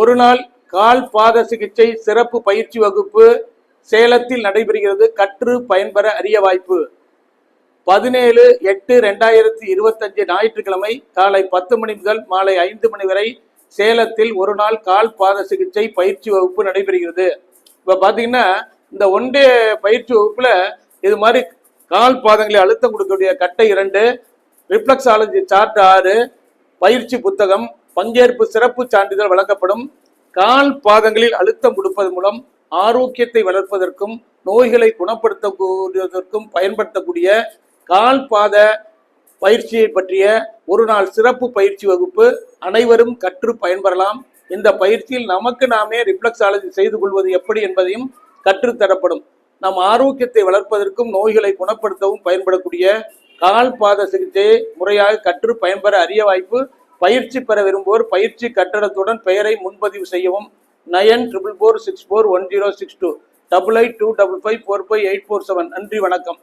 ஒரு நாள் கால் பாத சிகிச்சை சிறப்பு பயிற்சி வகுப்பு சேலத்தில் நடைபெறுகிறது. கற்று பயன்பெற அரிய வாய்ப்பு. 17/8/2025 ஞாயிற்றுக்கிழமை காலை 10 மணி முதல் மாலை 5 மணி வரை சேலத்தில் ஒரு நாள் கால் பாத சிகிச்சை பயிற்சி வகுப்பு நடைபெறுகிறது. இப்ப பாத்தீங்கன்னா இந்த ஒன்டே பயிற்சி வகுப்புல இது மாதிரி கால் பாதங்களை அழுத்தம் கொடுக்கக்கூடிய கட்டை 2, ரிஃப்ளெக்ஸாலஜி சார்ட் 6, பயிற்சி புத்தகம், பங்கேற்பு சிறப்பு சான்றிதழ் வழங்கப்படும். கால் பாதங்களில் அழுத்தம் கொடுப்பதன் மூலம் ஆரோக்கியத்தை வளர்ப்பதற்கும் நோய்களை குணப்படுத்தக்கூடியதற்கும் பயன்படுத்தக்கூடிய கால் பாத பயிற்சியை பற்றிய ஒரு நாள் சிறப்பு பயிற்சி வகுப்பு அனைவரும் கற்று பயன்பெறலாம். இந்த பயிற்சியில் நமக்கு நாமே ரிஃப்ளெக்ஸாலஜி செய்து கொள்வது எப்படி என்பதையும் கற்றுத்தரப்படும். நம் ஆரோக்கியத்தை வளர்ப்பதற்கும் நோய்களை குணப்படுத்தவும் பயன்படக்கூடிய கால் பாத சிகிச்சையை முறையாக கற்று பயன்பெற அரிய வாய்ப்பு. பயிற்சி பெற விரும்புவோர் பயிற்சி கட்டணத்துடன் பெயரை முன்பதிவு செய்யவும். 94464106288255545847. நன்றி, வணக்கம்.